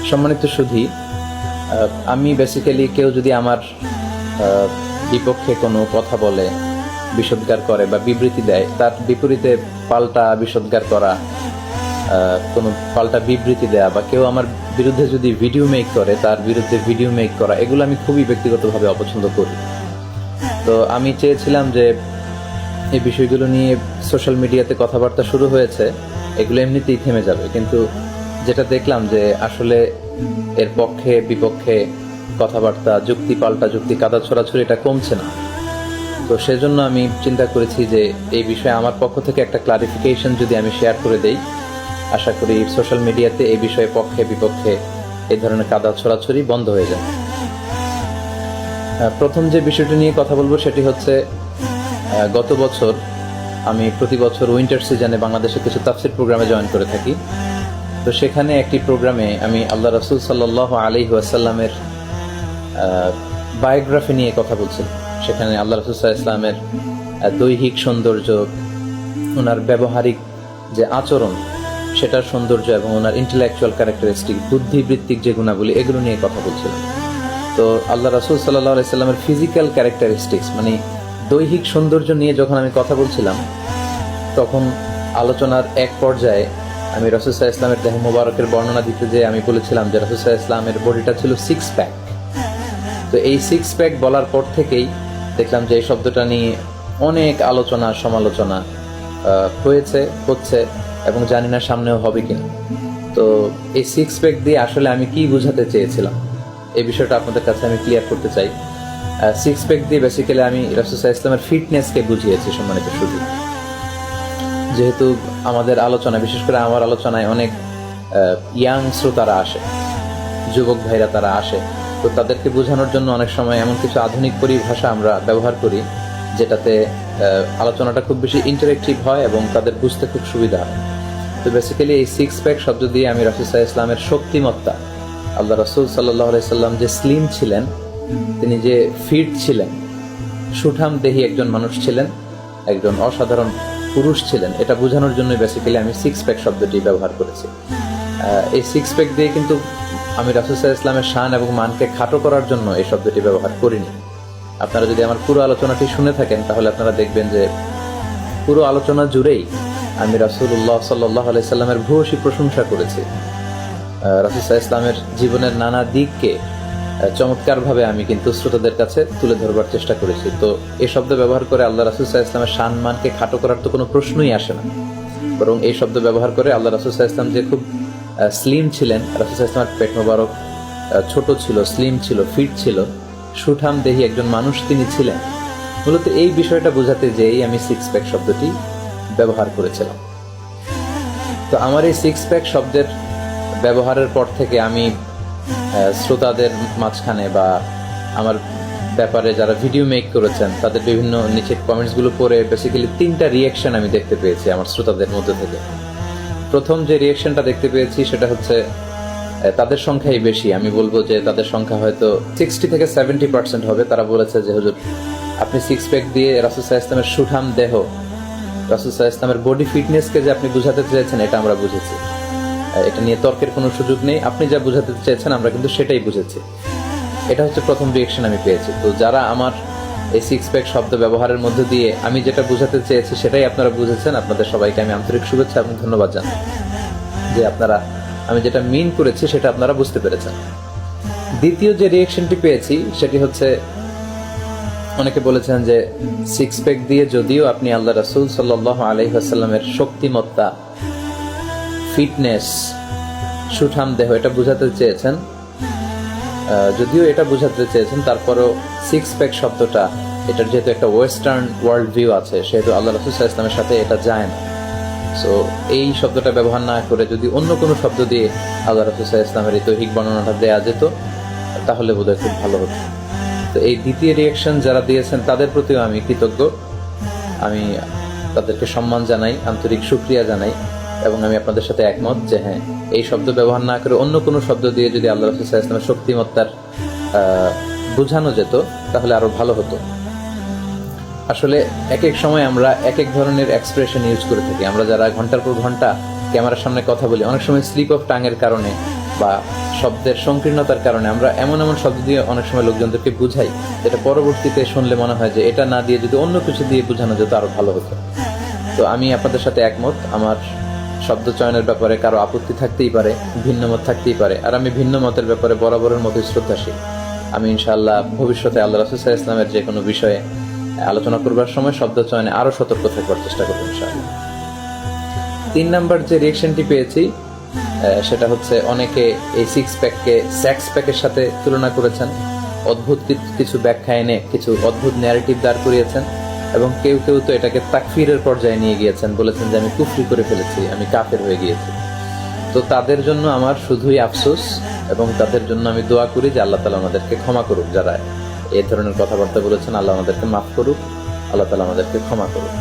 সম্মানিত সুধী, আমি বেসিক্যালি কেউ যদি আমার বিপক্ষে কোনো কথা বলে, বিষোদ্গার করে বা বিবৃতি দেয়, তার বিপরীতে পাল্টা বিষোদ্গার করা, কোনো পাল্টা বিবৃতি দেয়া, বা কেউ আমার বিরুদ্ধে যদি ভিডিও মেক করে তার বিরুদ্ধে ভিডিও মেক করা, এগুলো আমি খুবই ব্যক্তিগতভাবে অপছন্দ করি। তো আমি চেয়েছিলাম যে এই বিষয়গুলো নিয়ে সোশ্যাল মিডিয়াতে কথাবার্তা শুরু হয়েছে, এগুলো এমনিতেই থেমে যাবে, কিন্তু যেটা দেখলাম যে আসলে এর পক্ষে বিপক্ষে কথাবার্তা, যুক্তি পাল্টা যুক্তি, কাদা ছোড়াছুড়ি, এটা কমছে না। তো সেজন্য আমি চিন্তা করেছি যে এই বিষয়ে আমার পক্ষ থেকে একটা ক্লারিফিকেশন যদি আমি শেয়ার করে দেই, আশা করি সোশ্যাল মিডিয়াতে এই বিষয়ে পক্ষে বিপক্ষে এই ধরনের কাদা ছোড়াছুড়ি বন্ধ হয়ে যায়। প্রথম যে বিষয়টি নিয়ে কথা বলবো সেটি হচ্ছে, গত বছর আমি প্রতি বছর উইন্টার সিজনে বাংলাদেশে কিছু তাফসির প্রোগ্রামে জয়েন করে থাকি। তো সেখানে একটি প্রোগ্রামে আমি আল্লাহ রাসূল সাল্লাল্লাহু আলাইহি ওয়াসাল্লামের বায়োগ্রাফি নিয়ে কথা বলছিলাম। সেখানে আল্লাহ রাসূল সাল্লাল্লাহু আলাইহি ওয়াসাল্লামের দৈহিক সৌন্দর্য, ওনার ব্যবহারিক যে আচরণ সেটার সৌন্দর্য, এবং ওনার ইন্টেলেকচুয়াল ক্যারেক্টারিস্টিক, বুদ্ধিবৃত্তিক যে গুণাবলী, এগুলো নিয়ে কথা বলছিলাম। তো আল্লাহ রাসূল সাল্লাল্লাহু আলাইহি ওয়াসাল্লামের ফিজিক্যাল ক্যারেক্টারিস্টিক্স, মানে দৈহিক সৌন্দর্য নিয়ে যখন আমি কথা বলছিলাম, তখন আলোচনার এক পর্যায়ে আমি রাসূল সাল্লাল্লাহু আলাইহি ওয়াসাল্লামের দেহ মোবারকের বর্ণনা দিতে যেয়ে আমি বলেছিলাম যে রাসূল সাল্লাল্লাহু আলাইহি ওয়াসাল্লামের বডিটা ছিল 6 প্যাক। তো এই 6 প্যাক বলার পর থেকেই দেখলাম যে এই শব্দটা নিয়ে অনেক আলোচনা সমালোচনা হচ্ছে, এবং জানি না সামনেও হবে কিনা। তো এই 6 প্যাক দিয়ে আসলে আমি কি বোঝাতে চেয়েছিলাম, এই বিষয়টা আপনাদের কাছে আমি ক্লিয়ার করতে চাই। 6 প্যাক দিয়ে বেসিক্যালি আমি রাসূল সাল্লাল্লাহু আলাইহি ওয়াসাল্লামের ফিটনেসকে বুঝিয়েছি। সম্মানিত সুধী, যেহেতু আমাদের আলোচনা, বিশেষ করে আমার আলোচনায় অনেক ইয়াং শ্রোতারা আসে, যুবক ভাইরা তারা আসে, তো তাদেরকে বোঝানোর জন্য অনেক সময় এমন কিছু আধুনিক পরিভাষা আমরা ব্যবহার করি যেটাতে আলোচনাটা খুব বেশি ইন্টারেক্টিভ হয় এবং তাদের বুঝতে খুব সুবিধা হয়। তো বেসিক্যালি এই 6 প্যাক শব্দ দিয়ে আমি রাসূল সাল্লাল্লাহু আলাইহি ওয়াসাল্লামের শক্তিমত্তা, আল্লাহ রাসূল সাল্লাল্লাহু আলাইহি ওয়াসাল্লাম যে স্লিম ছিলেন, তিনি যে ফিট ছিলেন, সুঠাম দেহী একজন মানুষ ছিলেন, একজন অসাধারণ পুরুষ ছিলেন, এটা বোঝানোর জন্য বেসিক্যালি আমি 6 প্যাক শব্দটি ব্যবহার করেছি। এই 6 প্যাক দিয়ে কিন্তু আমি রাসূল সাল্লাল্লাহু আলাইহি ওয়াসাল্লামের শান এবং মানকে খাটো করার জন্য এই শব্দটি ব্যবহার করিনি। আপনারা যদি আমার পুরো আলোচনাটি শুনে থাকেন তাহলে আপনারা দেখবেন যে পুরো আলোচনা জুড়েই আমি রাসূলুল্লাহ সাল্লাল্লাহু আলাইহি ওয়াসাল্লামের ভূয়সী প্রশংসা করেছি। রাসূল সাল্লাল্লাহু আলাইহি ওয়াসাল্লামের জীবনের নানা দিককে চমৎকারভাবে আমি কিন্তু শ্রোতাদের কাছে তুলে ধরবার চেষ্টা করেছি। তো এই শব্দ ব্যবহার করে আল্লাহ রাসূল সাল্লাল্লাহু আলাইহি ওয়াসাল্লামের শান মানকে খাটো করার তো কোনো প্রশ্নই আসে না, বরং এই শব্দ ব্যবহার করে আল্লাহ রাসূল সাল্লাল্লাহু আলাইহি ওয়াসাল্লাম যে খুব স্লিম ছিলেন, রাসূল সাল্লাল্লাহু আলাইহি ওয়াসাল্লামের পেট মোবারক ছোট ছিল, স্লিম ছিল, ফিট ছিল, সুঠাম দেহী একজন মানুষ তিনি ছিলেন, মূলত এই বিষয়টা বোঝাতে যেই আমি 6 প্যাক শব্দটি ব্যবহার করেছিলাম। তো আমার এই 6 প্যাক শব্দের ব্যবহারের পর থেকে আমি শ্রোতাদের মাঝখানে বা আমার ব্যাপারে যারা ভিডিও মেক করেছেন তাদের বিভিন্ন নিচের কমেন্টসগুলো পড়ে বেসিক্যালি 3টা রিয়াকশন আমি দেখতে পেয়েছি আমার শ্রোতাদের মধ্যে থেকে। প্রথম যে রিয়াকশনটা দেখতে পেয়েছি সেটা হচ্ছে, তাদের সংখ্যাই বেশি, আমি বলবো যে তাদের সংখ্যা হয়তো 60 থেকে 70% হবে। তারা বলেছে যে হুজুর, আপনি 6 প্যাক দিয়ে রাসূল সাল্লাল্লাহু আলাইহি ওয়াসাল্লামের সুঠাম দেহ, রাসূল সাল্লাল্লাহু আলাইহি ওয়াসাল্লামের বডি ফিটনেসকে যে আপনি বুঝাতে চেয়েছেন, এটা আমরা বুঝেছি, এটা নিয়ে তর্কের কোনো সুযোগ নেই, আপনি যা বুঝাতে চেয়েছেন আমরা কিন্তু সেটাই বুঝেছি। এটা হচ্ছে প্রথম রিয়াকশন আমি পেয়েছি। তো যারা আমার এই 6 প্যাক শব্দ ব্যবহারের মধ্য দিয়ে আমি যেটা বুঝাতে চেয়েছি সেটাই আপনারা বুঝেছেন, আপনাদের সবাইকে আমি আন্তরিক শুভেচ্ছা এবং ধন্যবাদ জানাই যে আপনারা আমি যেটা মিন করেছি সেটা আপনারা বুঝতে পেরেছেন। দ্বিতীয় যে রিয়াকশনটি পেয়েছি সেটি হচ্ছে, অনেকে বলেছেন যে 6 প্যাক দিয়ে যদিও আপনি আল্লাহ রাসূল সাল্লাল্লাহু আলাইহি ওয়াসাল্লামের শক্তিমত্তা, ফিটনেস, সুঠাম দেহ এটা বুঝাতে চেয়েছেন, যদিও এটা বুঝাতে চেয়েছেন, তারপরেও 6 প্যাক শব্দটা, এটার যেহেতু একটা ওয়েস্টার্ন ওয়ার্ল্ড ভিউ আছে, সেহেতু আল্লাহ রাসূল সাল্লাল্লাহু আলাইহি ওয়াসাল্লামের সাথে এটা যায় না। সো এই শব্দটা ব্যবহার না করে যদি অন্য কোনো শব্দ দিয়ে আল্লাহ রাসূল সাল্লাল্লাহু আলাইহি ওয়াসাল্লামের এই দৈহিক বর্ণনাটা দেওয়া যেত তাহলে বোধহয় খুব ভালো হতো। তো এই দ্বিতীয় রিয়াকশন যারা দিয়েছেন তাদের প্রতিও আমি কৃতজ্ঞ, আমি তাদেরকে সম্মান জানাই, আন্তরিক শুকরিয়া জানাই, এবং আমি আপনাদের সাথে একমত যে হ্যাঁ, এই শব্দ ব্যবহার না করে অন্য কোনো শব্দ দিয়ে যদি আল্লাহ রাসূল সাল্লাল্লাহু আলাইহি ওয়াসাল্লামের শক্তিমত্তার বোঝানো যেত তাহলে আরো ভালো হতো। আসলে এক এক সময় আমরা এক এক ধরনের এক্সপ্রেশন ইউজ করে থাকি। আমরা যারা ঘন্টার পর ঘন্টা ক্যামেরার সামনে কথা বলি, অনেক সময় স্লিপ অফ টাঙের কারণে বা শব্দের সংকীর্ণতার কারণে আমরা এমন এমন শব্দ দিয়ে অনেক সময় লোকজনদেরকে বুঝাই, যেটা পরবর্তীতে শুনলে মনে হয় যে এটা না দিয়ে যদি অন্য কিছু দিয়ে বোঝানো যেত আরো ভালো হতো। তো আমি আপনাদের সাথে একমত। আমার শব্দ চয়নের ব্যাপারে কারো আপত্তি থাকতেই পারে, ভিন্ন মত থাকতেই পারে, আর আমি ভিন্ন মতের ব্যাপারে বরাবরের মতোই শ্রদ্ধাশীল। আমি ইনশাআল্লাহ ভবিষ্যতে আল্লাহ রাসূল সাল্লাল্লাহু আলাইহি ওয়াসাল্লামের যে কোনো বিষয়ে আলোচনা করবার সময় শব্দ চয়নে আরো সতর্ক থাকবার চেষ্টা করবো ইনশাআল্লাহ। 3 নাম্বার যে রিয়েকশনটি পেয়েছি সেটা হচ্ছে অনেকে এই 6 প্যাককে সেক্স প্যাকের সাথে তুলনা করেছেন, অদ্ভুত কিছু ব্যাখ্যা এনে কিছু অদ্ভুত ন্যারেটিভ দাঁড় করিয়েছেন, এবং কেউ কেউ তো এটাকে তাকফিরের পর্যায়ে নিয়ে গিয়েছেন, বলেছেন যে আমি কুফরি করে ফেলেছি, আমি কাফের হয়ে গিয়েছি। তো তাদের জন্য আমার শুধুই আফসোস, এবং তাদের জন্য আমি দোয়া করি যে আল্লাহ তাআলা আমাদেরকে ক্ষমা করুক। যারা এই ধরনের কথাবার্তা বলেছেন, আল্লাহ আমাদেরকে মাফ করুক, আল্লাহ তাআলা আমাদেরকে ক্ষমা করুক।